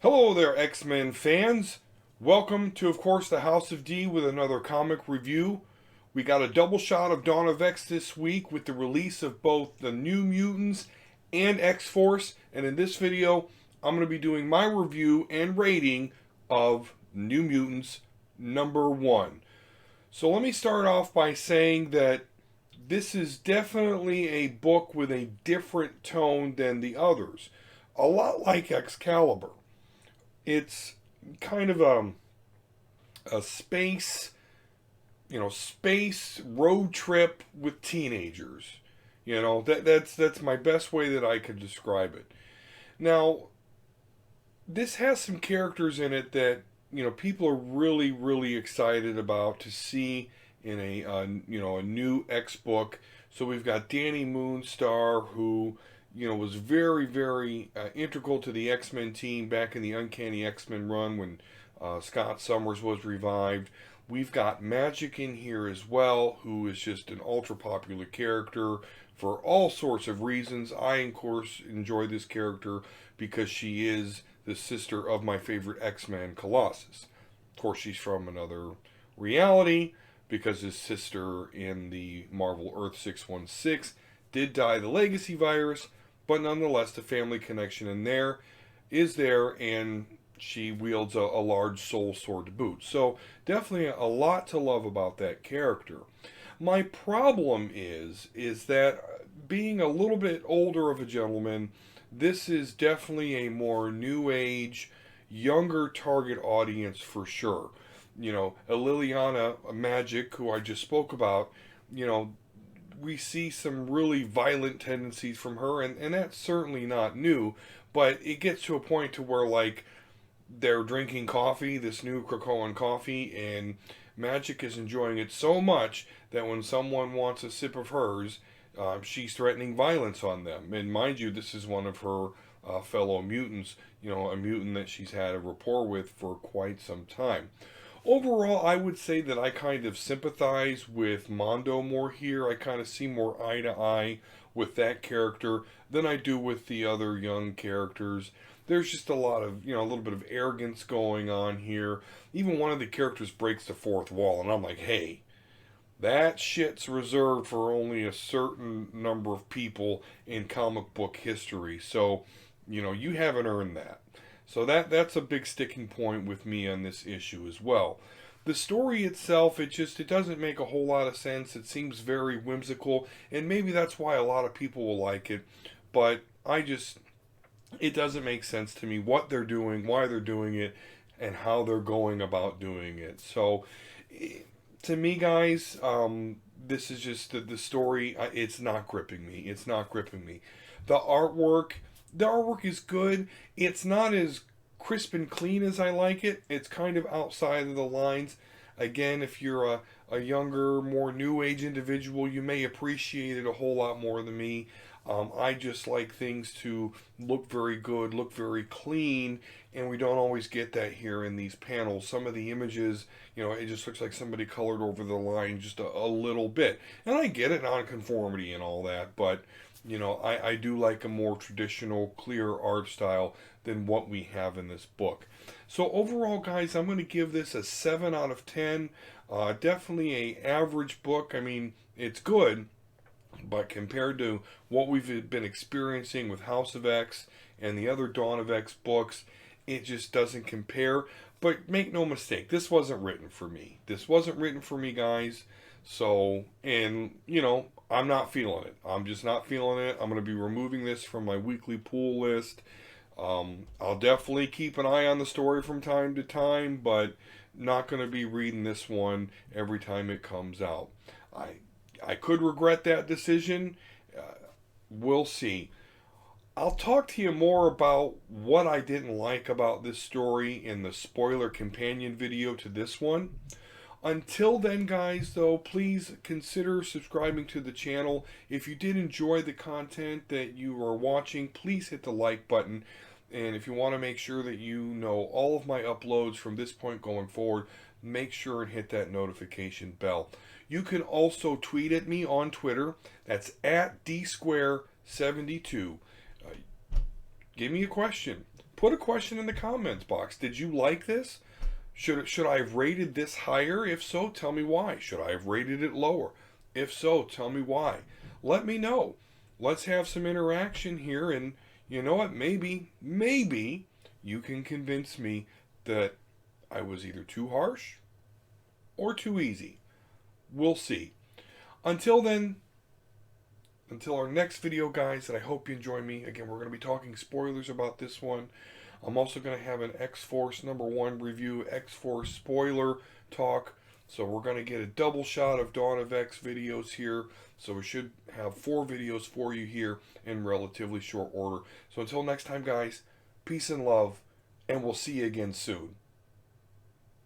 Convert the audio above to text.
Hello there, X-Men fans. Welcome to, of course, the House of D with another comic review. We got a double shot of Dawn of X this week with the release of both the New Mutants and X-Force. And in this video, I'm going to be doing my review and rating of New Mutants #1. So let me start off by saying that this is definitely a book with a different tone than the others. A lot like Excalibur. It's kind of a space, space road trip with teenagers. That's my best way that I could describe it. Now, this has some characters in it that people are really excited about to see in a new X book. So we've got Danny Moonstar, who was very integral to the X-Men team back in the Uncanny X-Men run when Scott Summers was revived. We've got Magic in here as well, who is just an ultra popular character for all sorts of reasons. I, of course, enjoy this character because she is the sister of my favorite X-Man, Colossus. Of course, she's from another reality because his sister in the Marvel Earth 616 did die of the legacy virus, but nonetheless, the family connection in there is there, and she wields a large soul sword to boot. So definitely a lot to love about that character. My problem is that being a little bit older of a gentleman, this is definitely a more new age, younger target audience for sure. A Liliana Magic, who I just spoke about, we see some really violent tendencies from her, and that's certainly not new, but it gets to a point to where, like, they're drinking coffee, this new Krakoan coffee, and Magic is enjoying it so much that when someone wants a sip of hers, she's threatening violence on them. And mind you, this is one of her fellow mutants, a mutant that she's had a rapport with for quite some time. Overall, I would say that I kind of sympathize with Mondo more here. I kind of see more eye to eye with that character than I do with the other young characters. There's just a lot of, a little bit of arrogance going on here. Even one of the characters breaks the fourth wall, and I'm like, hey, that shit's reserved for only a certain number of people in comic book history. So, you haven't earned that. So that's a big sticking point with me on this issue as well. The story itself, it doesn't make a whole lot of sense. It seems very whimsical, and maybe that's why a lot of people will like it. But it doesn't make sense to me what they're doing, why they're doing it, and how they're going about doing it. So, to me, guys, this is just the story. It's not gripping me. It's not gripping me. The artwork. The artwork is good. It's not as crisp and clean as I like it. It's kind of outside of the lines. Again, if you're a younger, more new age individual, you may appreciate it a whole lot more than me. I just like things to look very good, look very clean, and we don't always get that here in these panels. Some of the images, it just looks like somebody colored over the line just a little bit. And I get it, nonconformity and all that, but I do like a more traditional, clear art style than what we have in this book. So overall, guys, I'm going to give this a 7 out of 10. Definitely a average book. I mean, it's good, but compared to what we've been experiencing with House of X and the other Dawn of X books, it just doesn't compare. But make no mistake, this wasn't written for me. This wasn't written for me, guys. So, and, I'm not feeling it. I'm just not feeling it. I'm going to be removing this from my weekly pool list. I'll definitely keep an eye on the story from time to time, but not going to be reading this one every time it comes out. I could regret that decision. We'll see. I'll talk to you more about what I didn't like about this story in the spoiler companion video to this one. Until then, guys, though, please consider subscribing to the channel. If you did enjoy the content that you are watching, please hit the like button. And if you want to make sure that you know all of my uploads from this point going forward, make sure and hit that notification bell. You can also tweet at me on Twitter. That's at @dsquare72. Give me a question. put a question in the comments box. Did you like this? Should I have rated this higher? If so, tell me why. Should I have rated it lower? If so, tell me why. Let me know. Let's have some interaction here, and you know what? Maybe you can convince me that I was either too harsh or too easy. We'll see. Until then, until our next video, guys, and I hope you enjoy me. Again, we're going to be talking spoilers about this one. I'm also going to have an X-Force #1 review, X-Force spoiler talk. So we're going to get a double shot of Dawn of X videos here. So we should have 4 videos for you here in relatively short order. So until next time, guys, peace and love, and we'll see you again soon.